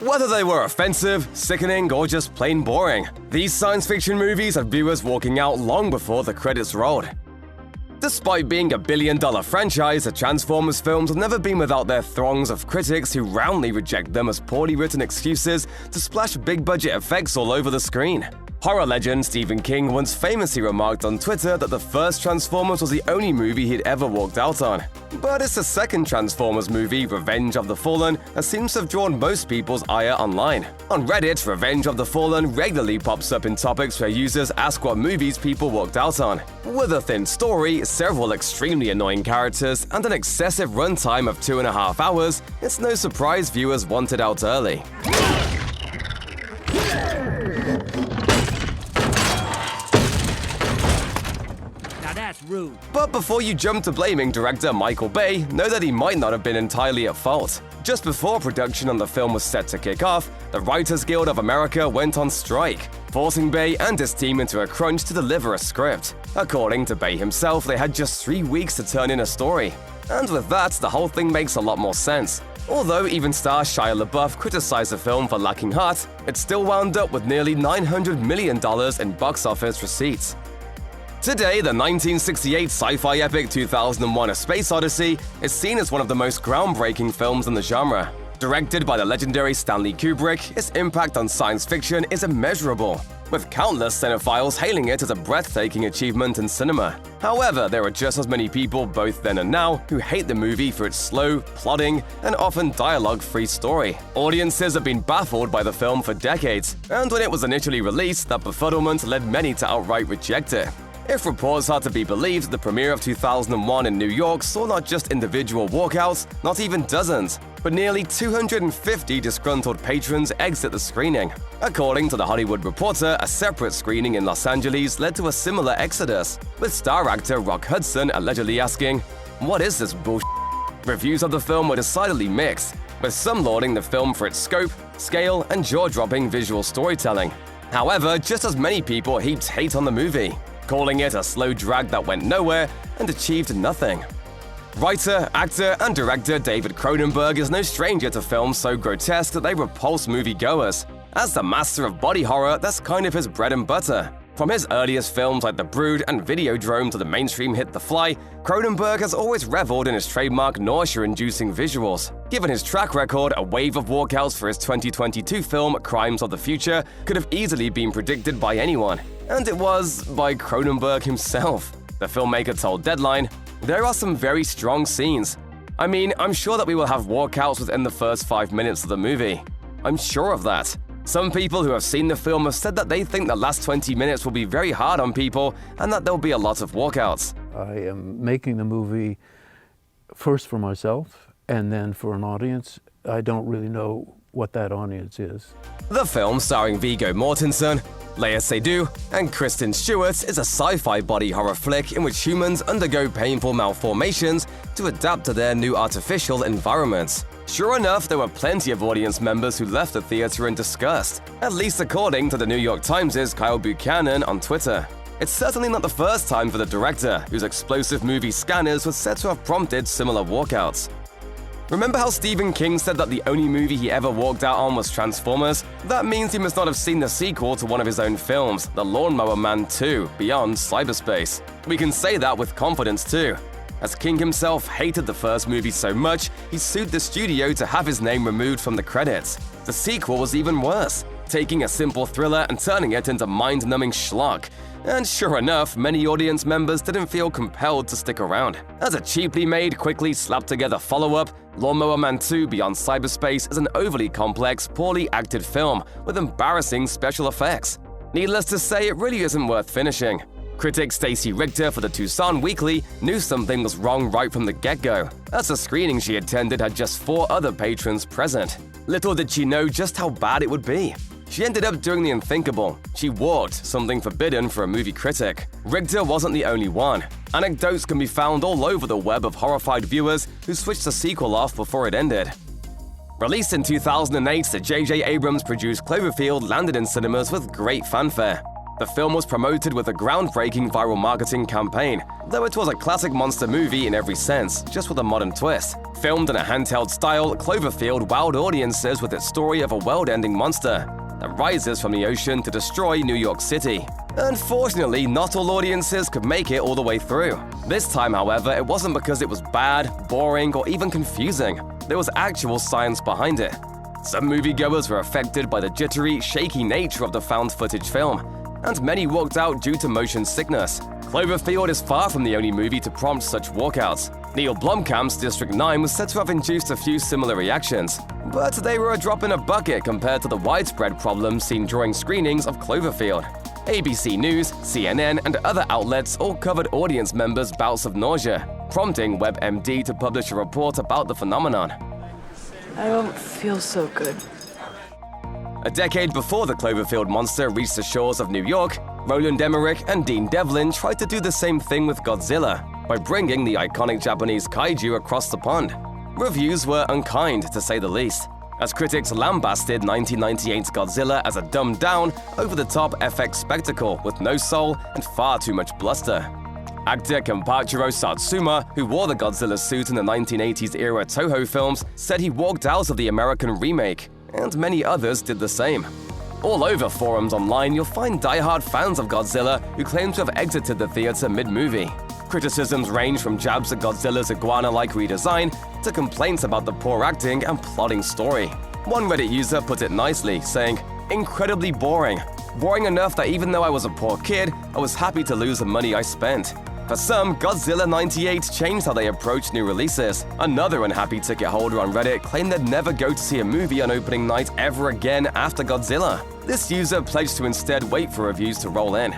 Whether they were offensive, sickening, or just plain boring, these science fiction movies had viewers walking out long before the credits rolled. Despite being a billion-dollar franchise, the Transformers films have never been without their throngs of critics who roundly reject them as poorly written excuses to splash big-budget effects all over the screen. Horror legend Stephen King once famously remarked on Twitter that the first Transformers was the only movie he'd ever walked out on. But it's the second Transformers movie, Revenge of the Fallen, that seems to have drawn most people's ire online. On Reddit, Revenge of the Fallen regularly pops up in topics where users ask what movies people walked out on. With a thin story, several extremely annoying characters, and an excessive runtime of 2.5 hours, it's no surprise viewers wanted out early. Rude. But before you jump to blaming director Michael Bay, know that he might not have been entirely at fault. Just before production on the film was set to kick off, the Writers Guild of America went on strike, forcing Bay and his team into a crunch to deliver a script. According to Bay himself, they had just 3 weeks to turn in a story. And with that, the whole thing makes a lot more sense. Although even star Shia LaBeouf criticized the film for lacking heart, it still wound up with nearly $900 million in box office receipts. Today, the 1968 sci-fi epic 2001: A Space Odyssey is seen as one of the most groundbreaking films in the genre. Directed by the legendary Stanley Kubrick, its impact on science fiction is immeasurable, with countless cinephiles hailing it as a breathtaking achievement in cinema. However, there are just as many people, both then and now, who hate the movie for its slow, plodding, and often dialogue-free story. Audiences have been baffled by the film for decades, and when it was initially released, that befuddlement led many to outright reject it. If reports are to be believed, the premiere of 2001 in New York saw not just individual walkouts, not even dozens, but nearly 250 disgruntled patrons exit the screening. According to The Hollywood Reporter, a separate screening in Los Angeles led to a similar exodus, with star actor Rock Hudson allegedly asking, "What is this bullshit?" Reviews of the film were decidedly mixed, with some lauding the film for its scope, scale, and jaw-dropping visual storytelling. However, just as many people heaped hate on the movie, calling it a slow drag that went nowhere and achieved nothing. Writer, actor, and director David Cronenberg is no stranger to films so grotesque that they repulse moviegoers. As the master of body horror, that's kind of his bread and butter. From his earliest films like The Brood and Videodrome to the mainstream hit The Fly, Cronenberg has always reveled in his trademark nausea-inducing visuals. Given his track record, a wave of walkouts for his 2022 film Crimes of the Future could have easily been predicted by anyone. And it was by Cronenberg himself. The filmmaker told Deadline, "There are some very strong scenes. I mean, I'm sure that we will have walkouts within the first 5 minutes of the movie. I'm sure of that. Some people who have seen the film have said that they think the last 20 minutes will be very hard on people and that there'll be a lot of walkouts." I am making the movie first for myself and then for an audience. I don't really know what that audience is. The film, starring Viggo Mortensen, Lea Seydoux, and Kristen Stewart, is a sci-fi body horror flick in which humans undergo painful malformations to adapt to their new artificial environments. Sure enough, there were plenty of audience members who left the theater in disgust, at least according to the New York Times' Kyle Buchanan on Twitter. It's certainly not the first time for the director, whose explosive movie Scanners was said to have prompted similar walkouts. Remember how Stephen King said that the only movie he ever walked out on was Transformers? That means he must not have seen the sequel to one of his own films, The Lawnmower Man 2: Beyond Cyberspace. We can say that with confidence too, as King himself hated the first movie so much, he sued the studio to have his name removed from the credits. The sequel was even worse, taking a simple thriller and turning it into mind-numbing schlock. And sure enough, many audience members didn't feel compelled to stick around. As a cheaply made, quickly slapped-together follow-up, Lawnmower Man 2: Beyond Cyberspace is an overly complex, poorly acted film with embarrassing special effects. Needless to say, it really isn't worth finishing. Critic Stacy Richter for the Tucson Weekly knew something was wrong right from the get-go, as the screening she attended had just 4 other patrons present. Little did she know just how bad it would be. She ended up doing the unthinkable. She walked, something forbidden for a movie critic. Richter wasn't the only one. Anecdotes can be found all over the web of horrified viewers who switched the sequel off before it ended. Released in 2008, the J.J. Abrams-produced Cloverfield landed in cinemas with great fanfare. The film was promoted with a groundbreaking viral marketing campaign, though it was a classic monster movie in every sense, just with a modern twist. Filmed in a handheld style, Cloverfield wowed audiences with its story of a world-ending monster that rises from the ocean to destroy New York City. Unfortunately, not all audiences could make it all the way through. This time, however, it wasn't because it was bad, boring, or even confusing. There was actual science behind it. Some moviegoers were affected by the jittery, shaky nature of the found footage film, and many walked out due to motion sickness. Cloverfield is far from the only movie to prompt such walkouts. Neil Blomkamp's District 9 was said to have induced a few similar reactions, but they were a drop in a bucket compared to the widespread problems seen during screenings of Cloverfield. ABC News, CNN, and other outlets all covered audience members' bouts of nausea, prompting WebMD to publish a report about the phenomenon. I don't feel so good. A decade before the Cloverfield monster reached the shores of New York, Roland Emmerich and Dean Devlin tried to do the same thing with Godzilla by bringing the iconic Japanese kaiju across the pond. Reviews were unkind, to say the least, as critics lambasted 1998's Godzilla as a dumbed-down, over-the-top FX spectacle with no soul and far too much bluster. Actor Kenpachiro Satsuma, who wore the Godzilla suit in the 1980s-era Toho films, said he walked out of the American remake, and many others did the same. All over forums online, you'll find die-hard fans of Godzilla who claim to have exited the theater mid-movie. Criticisms range from jabs at Godzilla's iguana-like redesign to complaints about the poor acting and plotting story. One Reddit user put it nicely, saying, "Incredibly boring. Boring enough that even though I was a poor kid, I was happy to lose the money I spent." For some, Godzilla 98 changed how they approach new releases. Another unhappy ticket holder on Reddit claimed they'd never go to see a movie on opening night ever again after Godzilla. This user pledged to instead wait for reviews to roll in.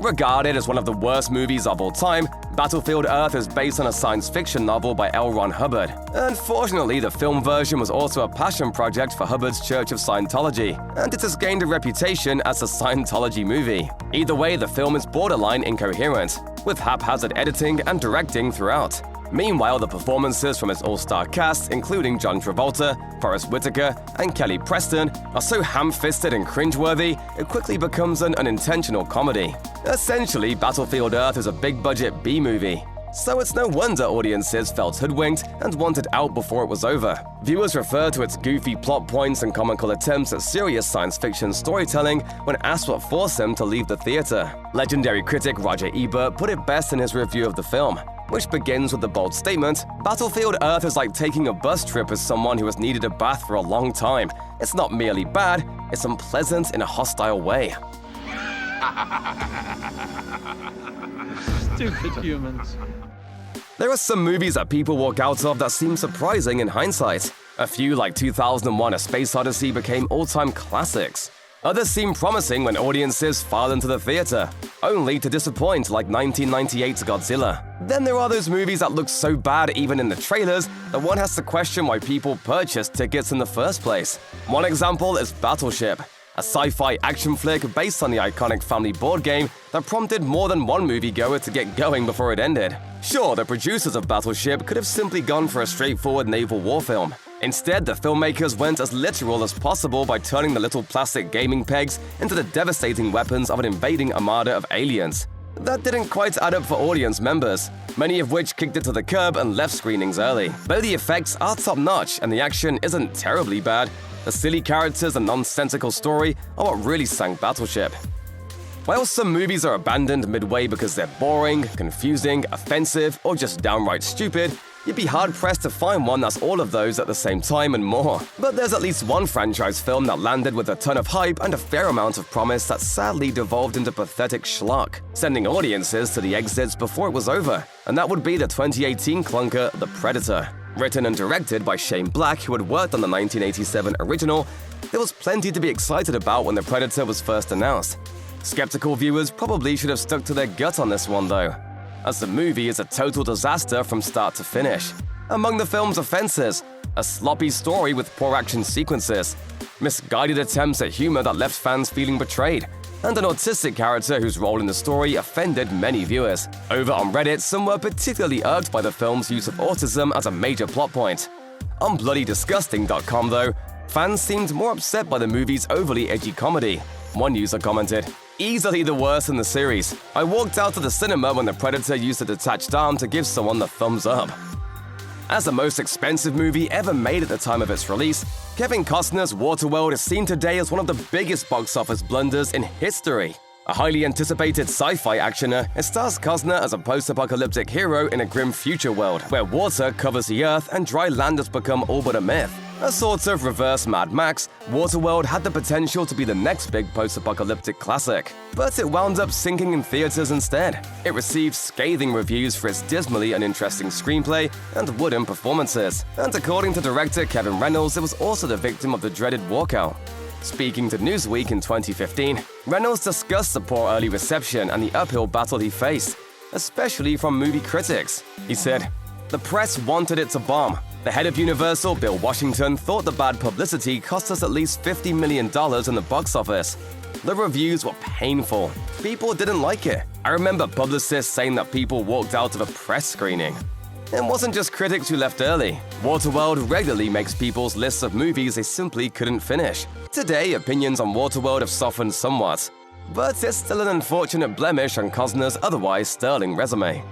Regarded as one of the worst movies of all time, Battlefield Earth is based on a science fiction novel by L. Ron Hubbard. Unfortunately, the film version was also a passion project for Hubbard's Church of Scientology, and it has gained a reputation as a Scientology movie. Either way, the film is borderline incoherent, with haphazard editing and directing throughout. Meanwhile, the performances from its all-star cast, including John Travolta, Forrest Whitaker, and Kelly Preston, are so ham-fisted and cringeworthy, it quickly becomes an unintentional comedy. Essentially, Battlefield Earth is a big-budget B-movie, so it's no wonder audiences felt hoodwinked and wanted out before it was over. Viewers refer to its goofy plot points and comical attempts at serious science fiction storytelling when asked what forced them to leave the theater. Legendary critic Roger Ebert put it best in his review of the film, which begins with the bold statement, "Battlefield Earth is like taking a bus trip as someone who has needed a bath for a long time. It's not merely bad, it's unpleasant in a hostile way." Stupid humans. There are some movies that people walk out of that seem surprising in hindsight. A few, like 2001: A Space Odyssey, became all-time classics. Others seem promising when audiences file into the theater, only to disappoint, like 1998's Godzilla. Then there are those movies that look so bad even in the trailers that one has to question why people purchased tickets in the first place. One example is Battleship, a sci-fi action flick based on the iconic family board game that prompted more than one moviegoer to get going before it ended. Sure, the producers of Battleship could have simply gone for a straightforward naval war film. Instead, the filmmakers went as literal as possible by turning the little plastic gaming pegs into the devastating weapons of an invading armada of aliens. That didn't quite add up for audience members, many of which kicked it to the curb and left screenings early. Though the effects are top-notch and the action isn't terribly bad, the silly characters and nonsensical story are what really sank Battleship. While some movies are abandoned midway because they're boring, confusing, offensive, or just downright stupid, you'd be hard-pressed to find one that's all of those at the same time and more. But there's at least one franchise film that landed with a ton of hype and a fair amount of promise that sadly devolved into pathetic schlock, sending audiences to the exits before it was over, and that would be the 2018 clunker The Predator. Written and directed by Shane Black, who had worked on the 1987 original, there was plenty to be excited about when The Predator was first announced. Skeptical viewers probably should have stuck to their gut on this one though, as the movie is a total disaster from start to finish. Among the film's offenses, a sloppy story with poor action sequences, misguided attempts at humor that left fans feeling betrayed, and an autistic character whose role in the story offended many viewers. Over on Reddit, some were particularly irked by the film's use of autism as a major plot point. On BloodyDisgusting.com though, fans seemed more upset by the movie's overly edgy comedy. One user commented, Easily the worst in the series. I walked out of the cinema when the Predator used a detached arm to give someone the thumbs up. As the most expensive movie ever made at the time of its release, Kevin Costner's Waterworld is seen today as one of the biggest box office blunders in history. A highly anticipated sci-fi actioner, it stars Costner as a post-apocalyptic hero in a grim future world where water covers the earth and dry land has become all but a myth. A sort of reverse Mad Max, Waterworld had the potential to be the next big post-apocalyptic classic, but it wound up sinking in theaters instead. It received scathing reviews for its dismally uninteresting screenplay and wooden performances, and according to director Kevin Reynolds, it was also the victim of the dreaded walkout. Speaking to Newsweek in 2015, Reynolds discussed the poor early reception and the uphill battle he faced, especially from movie critics. He said, "The press wanted it to bomb. The head of Universal, Bill Washington, thought the bad publicity cost us at least $50 million in the box office. The reviews were painful. People didn't like it. I remember publicists saying that people walked out of a press screening." It wasn't just critics who left early. Waterworld regularly makes people's lists of movies they simply couldn't finish. Today, opinions on Waterworld have softened somewhat, but it's still an unfortunate blemish on Costner's otherwise sterling resume.